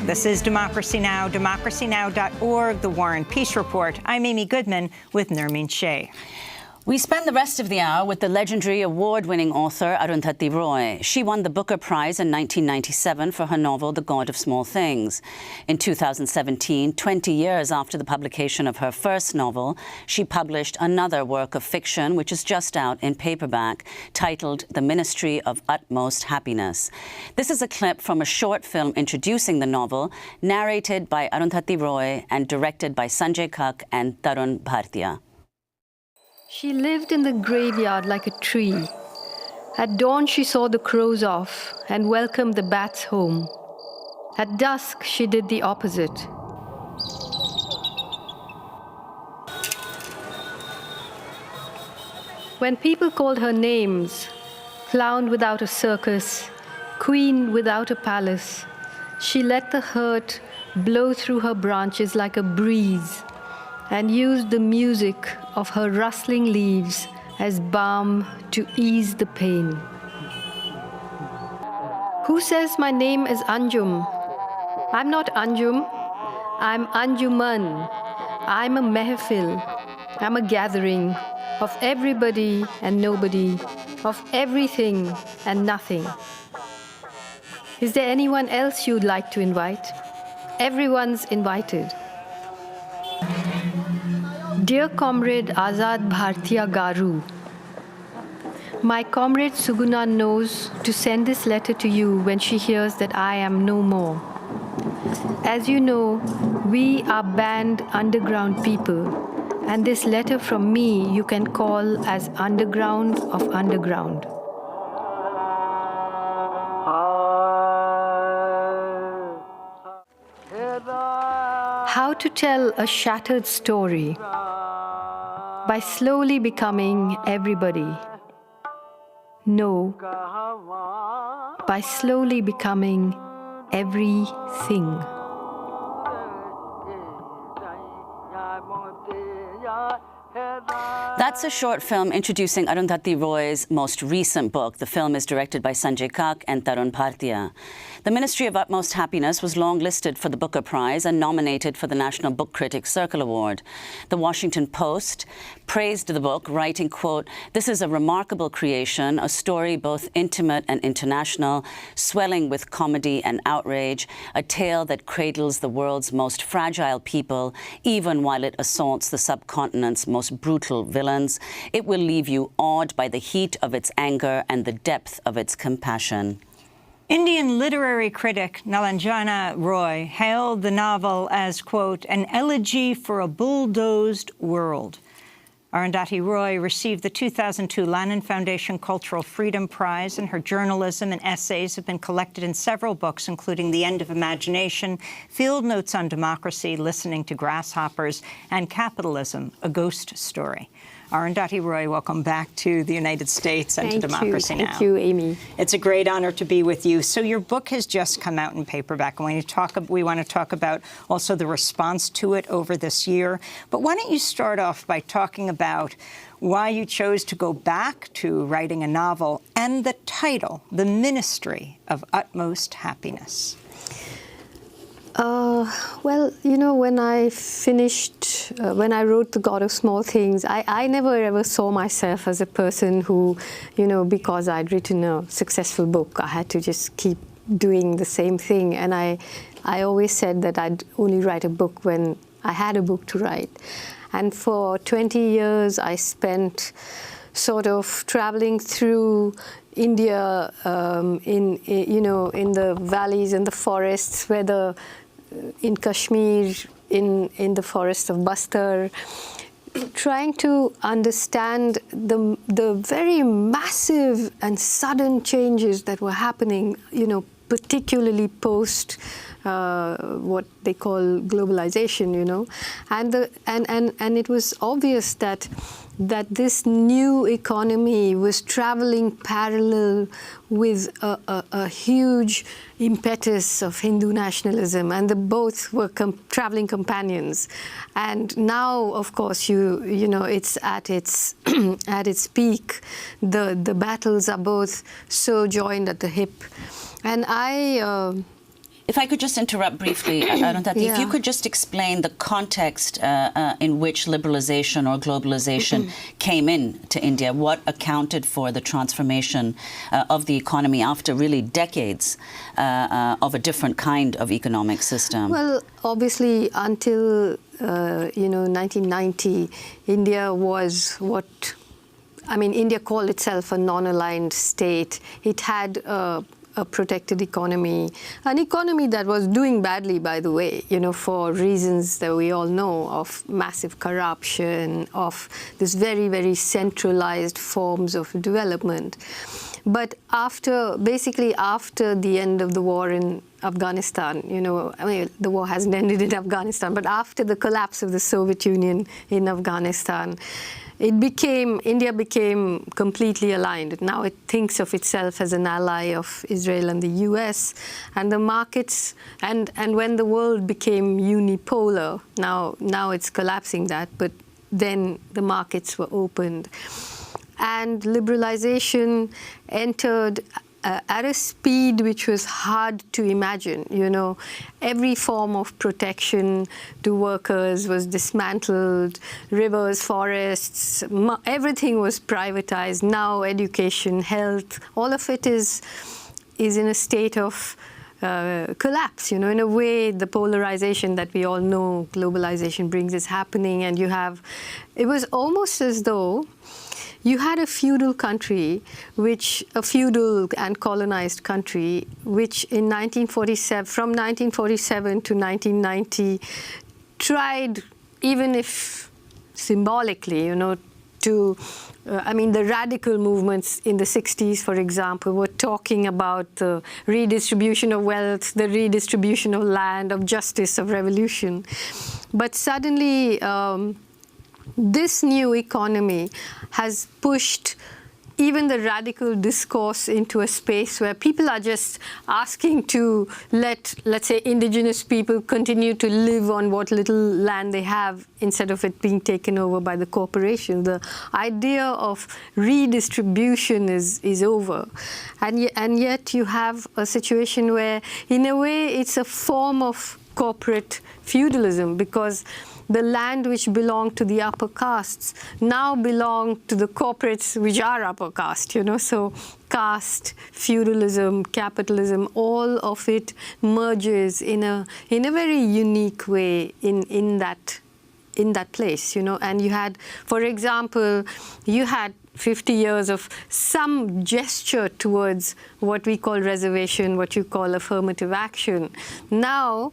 This is Democracy Now!, democracynow.org, The War and Peace Report. I'm Amy Goodman with Nermeen Shea. We spend the rest of the hour with the legendary award-winning author Arundhati Roy. She won the Booker Prize in 1997 for her novel The God of Small Things. In 2017, 20 years after the publication of her first novel, she published another work of fiction, which is just out in paperback, titled The Ministry of Utmost Happiness. This is a clip from a short film introducing the novel, narrated by Arundhati Roy and directed by Sanjay Kak and Tarun Bhartia. She lived in the graveyard like a tree. At dawn, she saw the crows off and welcomed the bats home. At dusk, she did the opposite. When people called her names, clown without a circus, queen without a palace, she let the hurt blow through her branches like a breeze, and used the music of her rustling leaves as balm to ease the pain. Who says my name is Anjum? I'm not Anjum, I'm Anjuman. I'm a mehfil, I'm a gathering of everybody and nobody, of everything and nothing. Is there anyone else you'd like to invite? Everyone's invited. Dear Comrade Azad Bhartiya Garu, my comrade Suguna knows to send this letter to you when she hears that I am no more. As you know, we are banned underground people, and this letter from me you can call as underground of underground. How to tell a shattered story? By slowly becoming everybody. No, by slowly becoming everything. That's a short film introducing Arundhati Roy's most recent book. The film is directed by Sanjay Kak and Tarun Bhartia. The Ministry of Utmost Happiness was long-listed for the Booker Prize and nominated for the National Book Critics Circle Award. The Washington Post praised the book, writing, quote, "This is a remarkable creation, a story both intimate and international, swelling with comedy and outrage, a tale that cradles the world's most fragile people, even while it assaults the subcontinent's most brutal villains. It will leave you awed by the heat of its anger and the depth of its compassion." Indian literary critic Nilanjana Roy hailed the novel as, quote, "an elegy for a bulldozed world." Arundhati Roy received the 2002 Lannan Foundation Cultural Freedom Prize, and her journalism and essays have been collected in several books, including The End of Imagination, Field Notes on Democracy, Listening to Grasshoppers, and Capitalism, A Ghost Story. Arundhati Roy, welcome back to the United States and to Democracy Now! Thank you, Amy. It's a great honor to be with you. So your book has just come out in paperback, and we want to talk about also the response to it over this year. But why don't you start off by talking about why you chose to go back to writing a novel and the title, The Ministry of Utmost Happiness? Well, you know, when I wrote The God of Small Things, I never ever saw myself as a person who, you know, because I'd written a successful book, I had to just keep doing the same thing. And I always said that I'd only write a book when I had a book to write. And for 20 years, I spent sort of traveling through India, in the valleys and the forests, in Kashmir, in the forest of Bastar, trying to understand the very massive and sudden changes that were happening, you know, particularly post what they call globalization, you know, and it was obvious that this new economy was traveling parallel with a huge impetus of Hindu nationalism, and both were traveling companions. And now, of course, you know, it's at its at its peak. The battles are both so joined at the hip, and If I could just interrupt briefly, Arundhati, if you could just explain the context in which liberalization or globalization came in to India, what accounted for the transformation of the economy after really decades of a different kind of economic system? Well, obviously, until 1990, India was what, I mean, India called itself a non-aligned state. It had a protected economy, an economy that was doing badly, by the way, for reasons that we all know, of massive corruption, of this very, very centralized forms of development. But basically after the end of the war in Afghanistan, I mean, the war hasn't ended in Afghanistan, but after the collapse of the Soviet Union in Afghanistan, India became completely aligned. Now it thinks of itself as an ally of Israel and the US, and the markets, and when the world became unipolar, now it's collapsing that, but then the markets were opened. And liberalization entered at a speed which was hard to imagine. Every form of protection to workers was dismantled, rivers, forests, everything was privatized. Now education, health, all of it is in a state of collapse. In a way, the polarization that we all know globalization brings is happening, and it was almost as though you had a feudal country, a feudal and colonized country, which from 1947 to 1990, tried, even if symbolically, the radical movements in the 60s, for example, were talking about the redistribution of wealth, the redistribution of land, of justice, of revolution. But suddenly, this new economy has pushed even the radical discourse into a space where people are just asking to let's say, indigenous people continue to live on what little land they have instead of it being taken over by the corporation. The idea of redistribution is over. And yet you have a situation where, in a way, it's a form of corporate feudalism, because the land which belonged to the upper castes now belong to the corporates which are upper caste, So caste, feudalism, capitalism, all of it merges in a very unique way in that place, And you had, for example, 50 years of some gesture towards what we call reservation, what you call affirmative action. Now,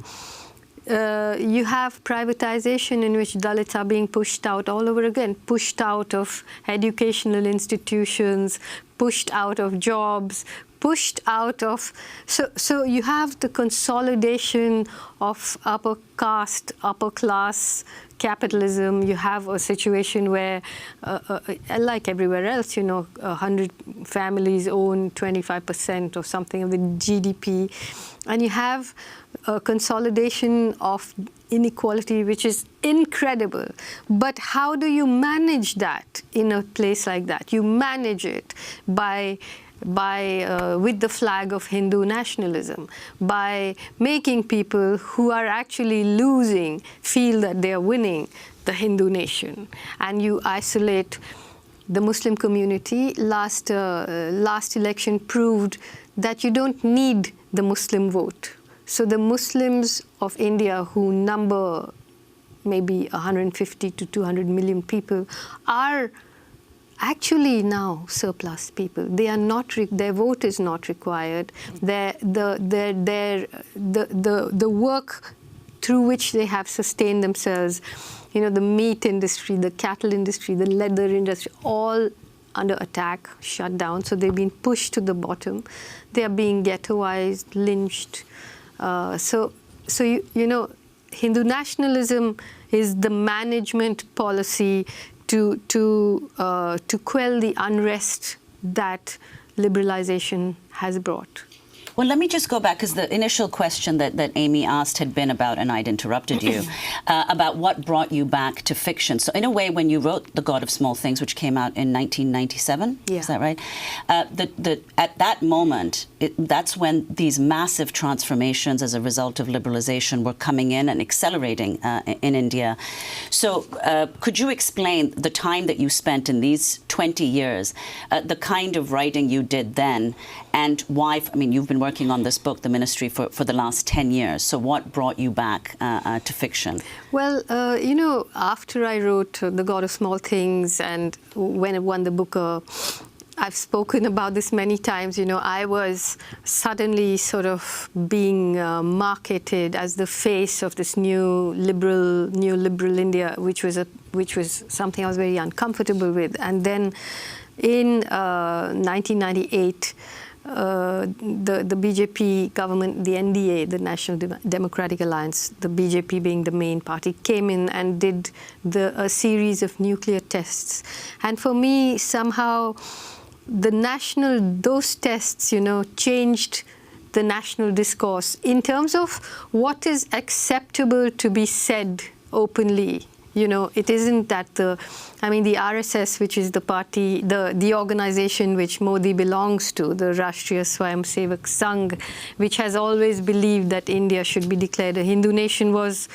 you have privatization in which Dalits are being pushed out all over again, pushed out of educational institutions, pushed out of jobs, pushed out of... So you have the consolidation of upper caste, upper class capitalism. You have a situation where, like everywhere else, 100 families own 25% or something of the GDP. And you have a consolidation of inequality, which is incredible. But how do you manage that in a place like that? You manage it with the flag of Hindu nationalism, by making people who are actually losing feel that they are winning the Hindu nation. And you isolate the Muslim community. Last election proved that you don't need the Muslim vote. So the Muslims of India, who number maybe 150 to 200 million people, are actually now surplus people. They are not. Their vote is not required. The work through which they have sustained themselves, the meat industry, the cattle industry, the leather industry, all under attack, shut down. So they've been pushed to the bottom. They are being ghettoized, lynched. So Hindu nationalism is the management policy to quell the unrest that liberalization has brought. Well, let me just go back, because the initial question that Amy asked had been about, and I'd interrupted you, about what brought you back to fiction. So in a way, when you wrote The God of Small Things, which came out in 1997, is that right? At that moment, that's when these massive transformations as a result of liberalization were coming in and accelerating in India. So could you explain the time that you spent in these 20 years, the kind of writing you did then, and why, I mean, you've been working on this book, The Ministry, for the last 10 years. So what brought you back to fiction? Well, you know, after I wrote The God of Small Things and when it won the Booker, I've spoken about this many times, you know, I was suddenly sort of being marketed as the face of this new liberal India, which was something I was very uncomfortable with. And then in 1998, the BJP government, the NDA, the National Democratic Alliance, the BJP being the main party, came in and did a series of nuclear tests. And for me, somehow, those tests, you know, changed the national discourse in terms of what is acceptable to be said openly. You know, it isn't that the RSS, which is the party, the organization which Modi belongs to, the Rashtriya Swayamsevak Sangh, which has always believed that India should be declared a Hindu nation, was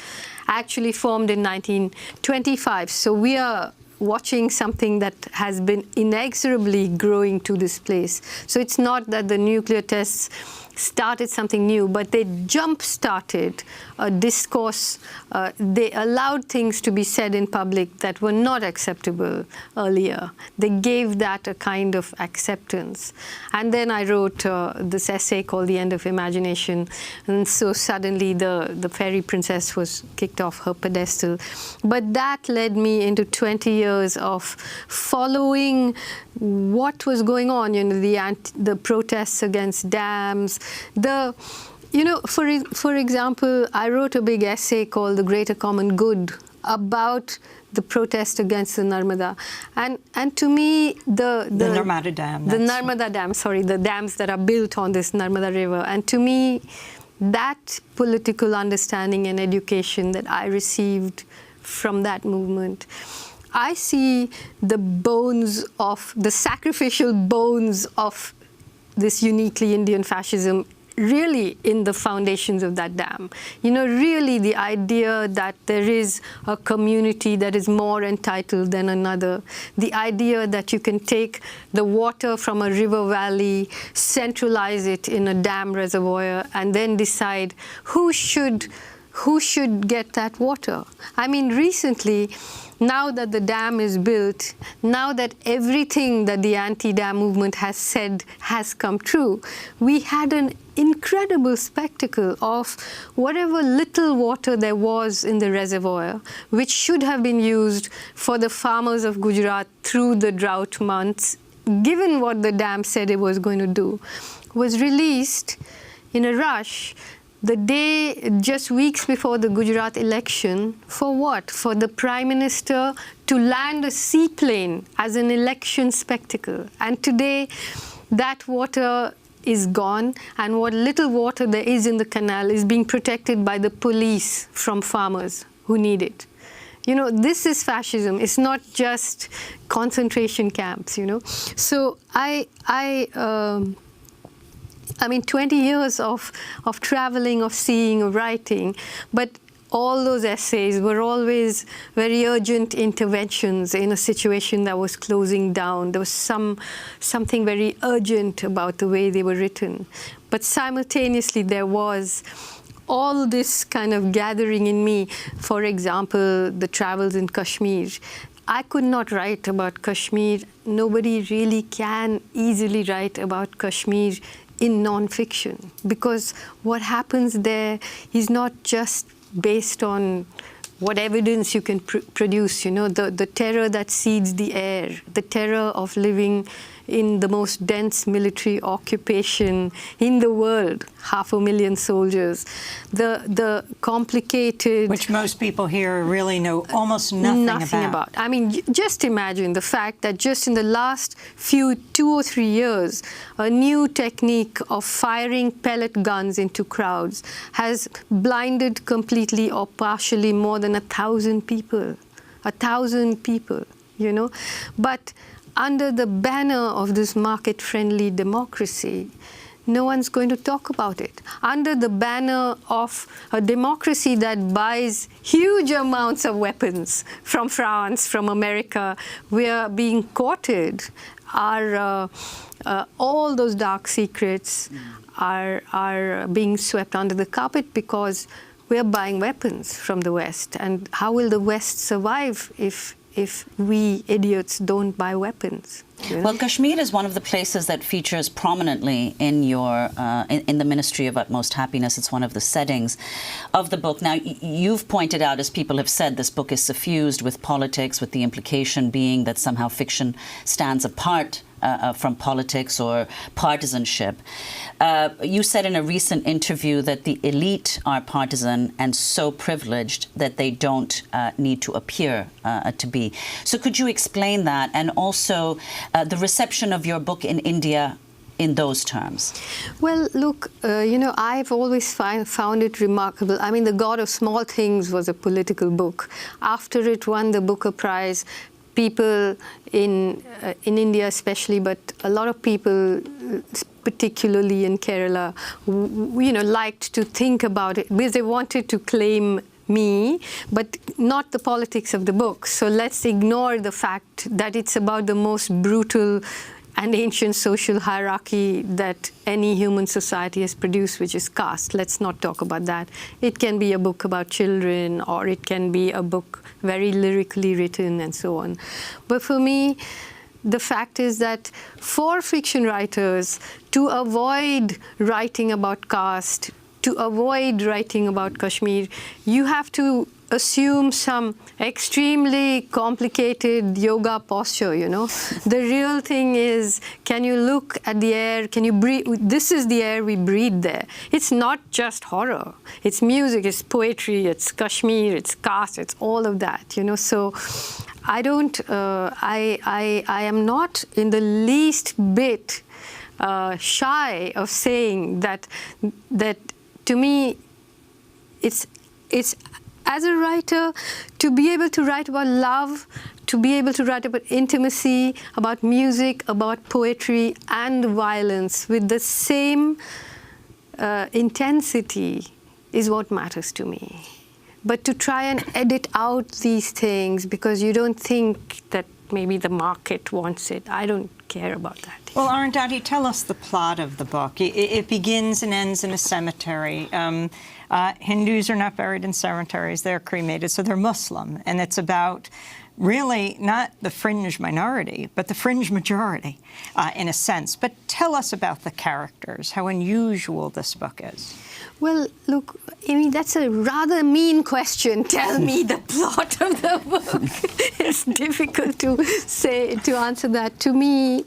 actually formed in 1925. So we are watching something that has been inexorably growing to this place. So it's not that the nuclear tests started something new, but they jump-started a discourse. They allowed things to be said in public that were not acceptable earlier. They gave that a kind of acceptance. And then I wrote this essay called The End of Imagination. And so suddenly the fairy princess was kicked off her pedestal. But that led me into 20 years of following what was going on, you know, the protests against dams, for example, I wrote a big essay called The Greater Common Good about the protest against the Narmada. And to me, the Narmada Dam. The Narmada Dam, sorry, the dams that are built on this Narmada River. And to me, that political understanding and education that I received from that movement, I see the sacrificial bones of this uniquely Indian fascism really in the foundations of that dam. You know, really the idea that there is a community that is more entitled than another, the idea that you can take the water from a river valley, centralize it in a dam reservoir, and then decide who should get that water. I mean, recently, now that the dam is built, now that everything that the anti-dam movement has said has come true, we had an incredible spectacle of whatever little water there was in the reservoir, which should have been used for the farmers of Gujarat through the drought months, given what the dam said it was going to do, was released in a rush the day, just weeks before the Gujarat election. For what? For the Prime Minister to land a seaplane as an election spectacle. And today, that water is gone, and what little water there is in the canal is being protected by the police from farmers who need it. You know, this is fascism. It's not just concentration camps, you know. So I mean, 20 years of traveling, of seeing, of writing, but all those essays were always very urgent interventions in a situation that was closing down. There was something very urgent about the way they were written. But simultaneously, there was all this kind of gathering in me. For example, the travels in Kashmir. I could not write about Kashmir. Nobody really can easily write about Kashmir in non-fiction, because what happens there is not just based on what evidence you can produce, you know, the terror that seeds the air, the terror of living, in the most dense military occupation in the world, 500,000 soldiers. The complicated... Which most people here really know almost nothing about. I mean, just imagine the fact that just in the last 2 or 3 years, a new technique of firing pellet guns into crowds has blinded completely or partially more than 1,000 people. 1,000 people, you know. But under the banner of this market-friendly democracy, no one's going to talk about it. Under the banner of a democracy that buys huge amounts of weapons from France, from America, we are being courted. All those dark secrets are being swept under the carpet because we are buying weapons from the West. And how will the West survive if we idiots don't buy weapons? You know? Well, Kashmir is one of the places that features prominently in your in the Ministry of Utmost Happiness. It's one of the settings of the book. Now, you've pointed out, as people have said, this book is suffused with politics, with the implication being that somehow fiction stands apart from politics or partisanship. You said in a recent interview that the elite are partisan and so privileged that they don't need to appear to be. So could you explain that, and also the reception of your book in India in those terms? Well, look, you know, I've always found it remarkable. I mean, The God of Small Things was a political book. After it won the Booker Prize, people in India especially, but a lot of people, particularly in Kerala, you know, liked to think about it because they wanted to claim me, but not the politics of the book. So let's ignore the fact that it's about the most brutal and ancient social hierarchy that any human society has produced, which is caste. Let's not talk about that. It can be a book about children, or it can be a book very lyrically written and so on. But for me, the fact is that for fiction writers, to avoid writing about caste, to avoid writing about Kashmir, you have to assume some extremely complicated yoga posture, you know. The real thing is, can you look at the air, can you breathe? This is the air we breathe there. It's not just horror. It's music, it's poetry, it's Kashmir, it's caste, it's all of that, you know. So I don't, I am not in the least bit shy of saying that to me, it's as a writer, to be able to write about love, to be able to write about intimacy, about music, about poetry and violence with the same intensity is what matters to me. But to try and edit out these things because you don't think that maybe the market wants it, I don't care about that. Well, Arundhati, tell us the plot of the book. It begins and ends in a cemetery. Hindus are not buried in cemeteries, they're cremated, so they're Muslim. And it's about really not the fringe minority, but the fringe majority, in a sense. But tell us about the characters, how unusual this book is. Well, look, I mean, that's a rather mean question. Tell me the plot of the book. It's difficult to answer that. To me,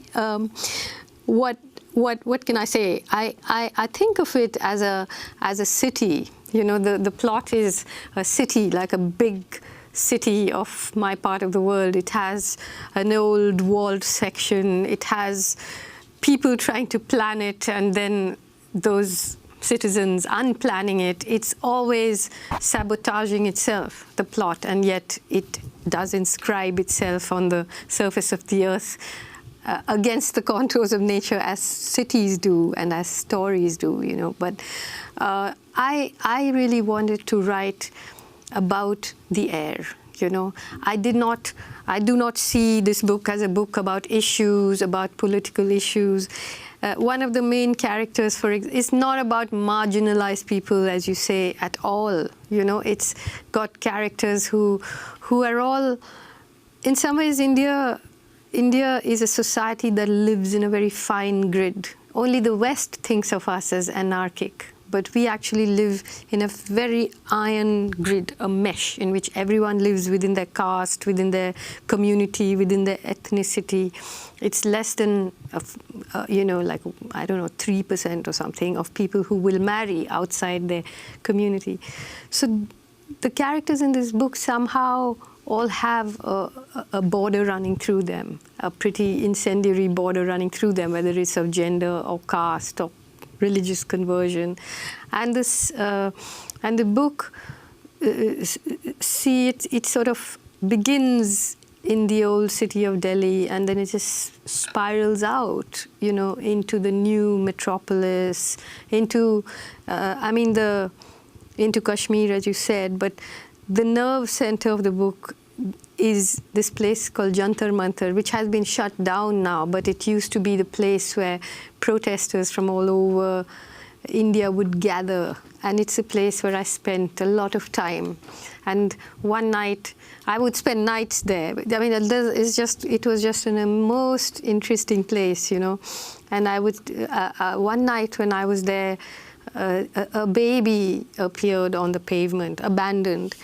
what can I say? I think of it as a city. You know, the plot is a city, like a big city of my part of the world. It has an old walled section. It has people trying to plan it, and then those citizens unplanning it. It's always sabotaging itself, the plot, and yet it does inscribe itself on the surface of the earth against the contours of nature, as cities do and as stories do, you know. But I really wanted to write about the air, you know. I do not see this book as a book about issues, about political issues. One of the main characters, it's not about marginalized people, as you say, at all. You know, it's got characters who are all, in some ways, India is a society that lives in a very fine grid. Only the West thinks of us as anarchic, but we actually live in a very iron grid, a mesh in which everyone lives within their caste, within their community, within their ethnicity. It's less than, like, I don't know, 3% or something of people who will marry outside their community. So the characters in this book somehow all have a border running through them, a pretty incendiary border running through them, whether it's of gender or caste or religious conversion. And this, and the book, it sort of begins in the old city of Delhi, and then it just spirals out, into the new metropolis, into Kashmir, as you said. But the nerve center of the book is this place called Jantar Mantar, which has been shut down now, but it used to be the place where protesters from all over India would gather. And it's a place where I spent a lot of time. And one night, I would spend nights there. I mean, it was just a most interesting place, And I would, one night when I was there, a baby appeared on the pavement, abandoned.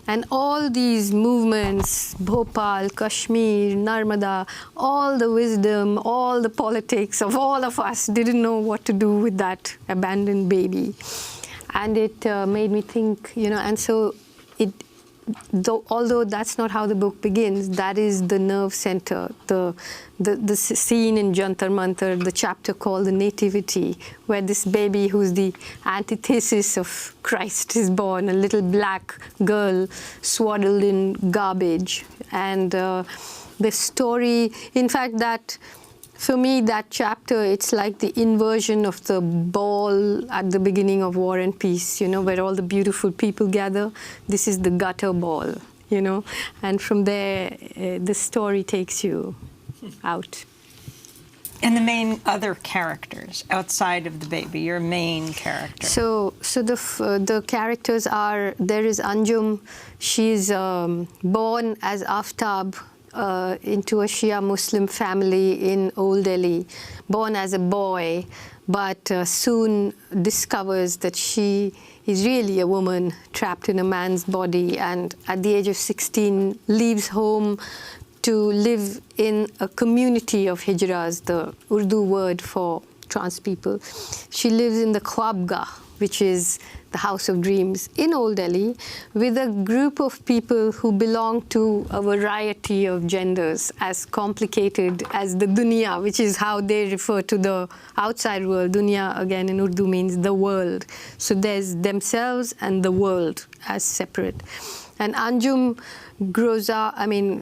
And all these movements, Bhopal, Kashmir, Narmada, all the wisdom, all the politics of all of us didn't know what to do with that abandoned baby. And it made me think, and so although that's not how the book begins, that is the nerve center, the scene in Jantar Mantar, the chapter called The Nativity, where this baby who's the antithesis of Christ is born, a little black girl swaddled in garbage. And the story, in fact, for me, that chapter, it's like the inversion of the ball at the beginning of War and Peace, where all the beautiful people gather. This is the gutter ball, and from there, the story takes you out. And the main other characters outside of the baby, your main character. So the characters are, there is Anjum. She's born as Aftab, into a Shia Muslim family in Old Delhi, born as a boy, but soon discovers that she is really a woman trapped in a man's body, and at the age of 16 leaves home to live in a community of hijras, the Urdu word for trans people. She lives in the Khwabgah, which is the House of Dreams in Old Delhi, with a group of people who belong to a variety of genders, as complicated as the dunya, which is how they refer to the outside world. Dunya, again, in Urdu means the world. So there's themselves and the world as separate. And Anjum grows up,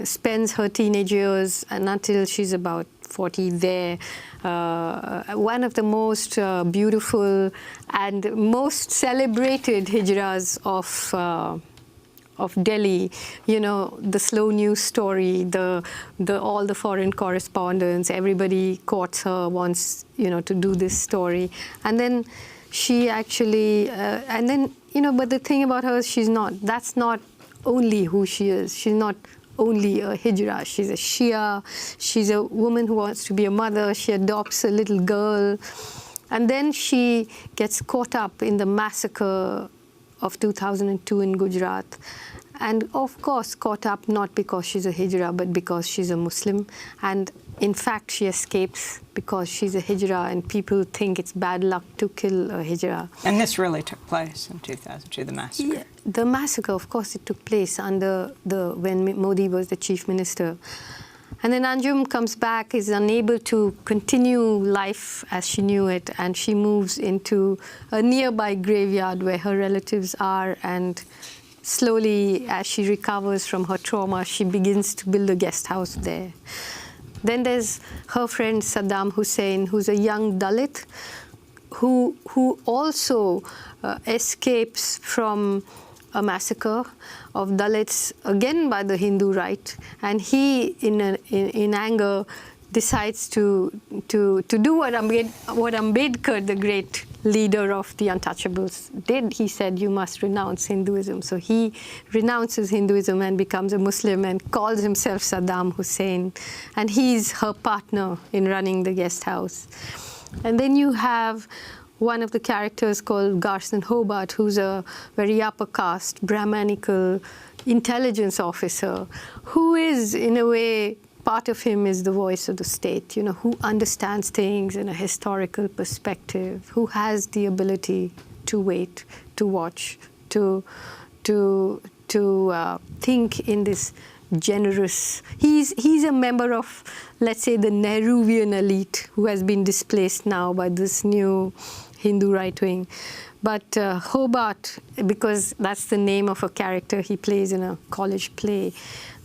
spends her teenage years and until she's about 40 there. One of the most beautiful and most celebrated hijras of Delhi, the slow news story, all the foreign correspondence, everybody courts her, wants, to do this story. And then she actually, but the thing about her is that's not only who she is. She's not only a hijra. She's a Shia. She's a woman who wants to be a mother. She adopts a little girl. And then she gets caught up in the massacre of 2002 in Gujarat. And of course, caught up not because she's a hijra, but because she's a Muslim. And in fact, she escapes because she's a hijra, and people think it's bad luck to kill a hijra. And this really took place in 2002, the massacre. Yeah, the massacre, of course, it took place under when Modi was the chief minister. And then Anjum comes back, is unable to continue life as she knew it, and she moves into a nearby graveyard where her relatives are, and slowly, as she recovers from her trauma, she begins to build a guest house there. Then there's her friend Saddam Hussein, who's a young Dalit, who also escapes from a massacre of Dalits, again by the Hindu right, and he, in anger, decides to do what Ambedkar, the great leader of the untouchables, did. He said, you must renounce Hinduism. So he renounces Hinduism and becomes a Muslim and calls himself Saddam Hussein. And he's her partner in running the guest house. And then you have one of the characters called Garson Hobart, who's a very upper caste, Brahmanical intelligence officer, who is, in a way, part of him is the voice of the state, who understands things in a historical perspective, who has the ability to wait, to watch, to think in this generous. He's a member of, let's say, the Nehruvian elite who has been displaced now by this new Hindu right wing. But Hobart, because that's the name of a character he plays in a college play,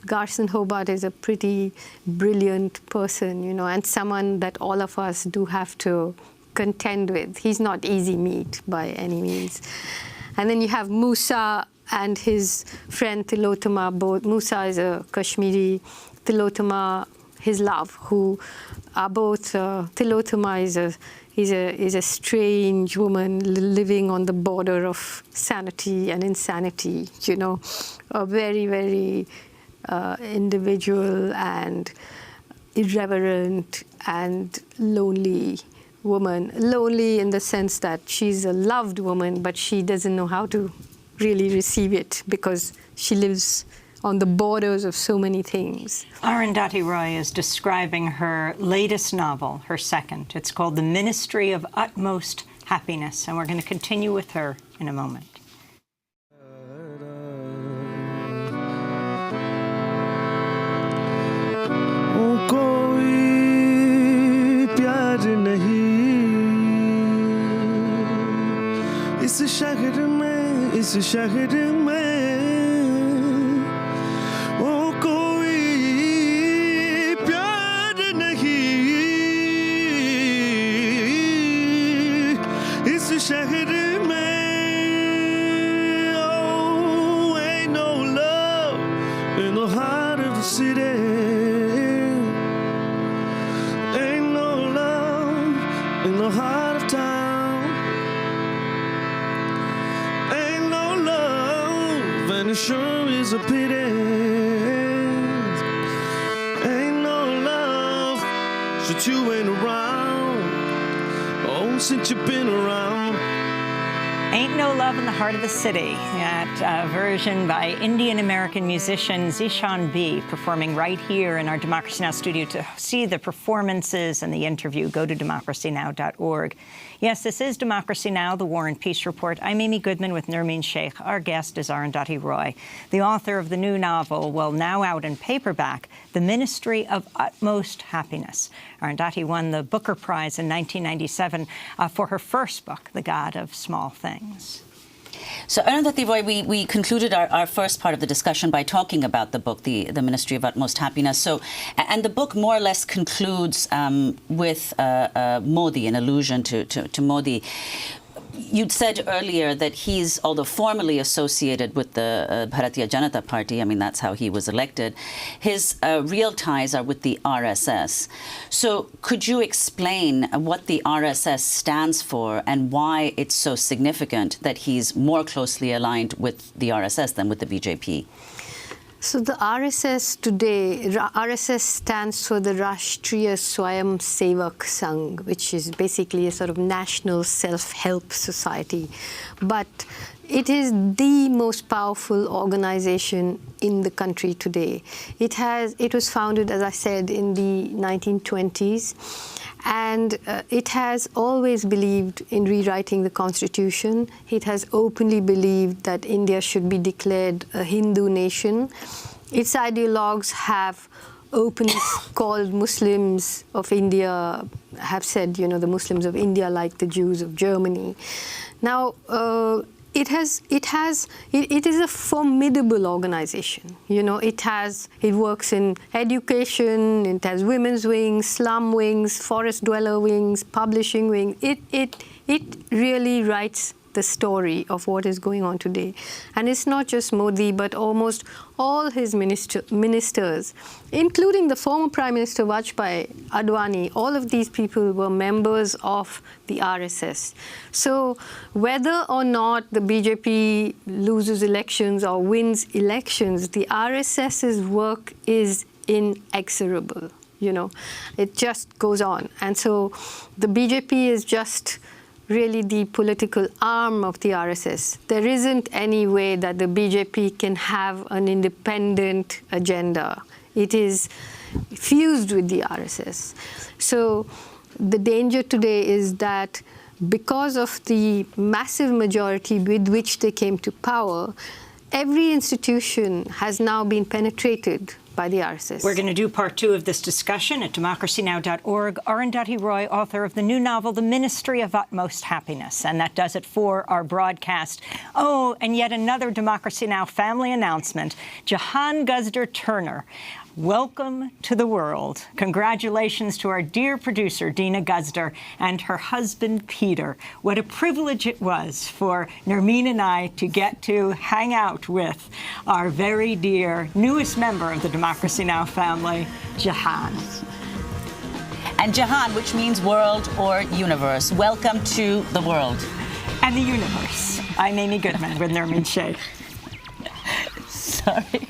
Garson Hobart is a pretty brilliant person, and someone that all of us do have to contend with. He's not easy meat by any means. And then you have Musa and his friend Tilotama. Both Musa is a Kashmiri, Tilotama his love, who are both. Tilotama is a strange woman living on the border of sanity and insanity. A very, very individual and irreverent and lonely woman. Lonely in the sense that she's a loved woman, but she doesn't know how to really receive it because she lives on the borders of so many things. Arundhati Roy is describing her latest novel, her second. It's called The Ministry of Utmost Happiness, and we're going to continue with her in a moment. इस शहर में वो कोई प्यार नहीं इस शहर में oh ain't no love in the heart of the city ain't no love in the heart of town and it sure is a pity. Ain't no love since you ain't around. Oh, since you've been around. Ain't No Love in the Heart of the City, that version by Indian-American musician Zishan B, performing right here in our Democracy Now! Studio. To see the performances and the interview, go to democracynow.org. Yes, this is Democracy Now!, the War and Peace Report. I'm Amy Goodman with Nermeen Sheikh. Our guest is Arundhati Roy, the author of the new novel, well, now out in paperback, The Ministry of Utmost Happiness. Arundhati won the Booker Prize in 1997 for her first book, The God of Small Things. So, Arundhati Roy, we concluded our first part of the discussion by talking about the book, The Ministry of Utmost Happiness. So, and the book more or less concludes with Modi, an allusion to Modi. You'd said earlier that he's, although formally associated with the Bharatiya Janata Party, I mean, that's how he was elected, his real ties are with the RSS. So could you explain what the RSS stands for and why it's so significant that he's more closely aligned with the RSS than with the BJP? So the RSS today, RSS stands for the Rashtriya Swayam Sevak Sangh, which is basically a sort of national self-help society. But it is the most powerful organization in the country today. It was founded, as I said, in the 1920s. And it has always believed in rewriting the constitution. It has openly believed that India should be declared a Hindu nation. Its ideologues have openly called Muslims of India, have said, the Muslims of India like the Jews of Germany. Now, it is a formidable organization. It works in education, it has women's wings, slum wings, forest dweller wings, publishing wings. It really writes the story of what is going on today. And it's not just Modi, but almost all his ministers, including the former Prime Minister Vajpayee, Advani, all of these people were members of the RSS. So whether or not the BJP loses elections or wins elections, the RSS's work is inexorable. It just goes on. And so the BJP is just really the political arm of the RSS. There isn't any way that the BJP can have an independent agenda. It is fused with the RSS. So the danger today is that because of the massive majority with which they came to power, every institution has now been penetrated by the RSS. We're going to do part 2 of this discussion at democracynow.org. Arundhati Roy, author of the new novel, The Ministry of Utmost Happiness. And that does it for our broadcast. Oh, and yet another Democracy Now! Family announcement. Jahan Guzder Turner, welcome to the world. Congratulations to our dear producer, Dina Guzder, and her husband, Peter. What a privilege it was for Nermeen and I to get to hang out with our very dear newest member of the Democracy Now! Family, Jahan. And Jahan, which means world or universe. Welcome to the world. And the universe. I'm Amy Goodman with Nermeen Sheikh. Sorry.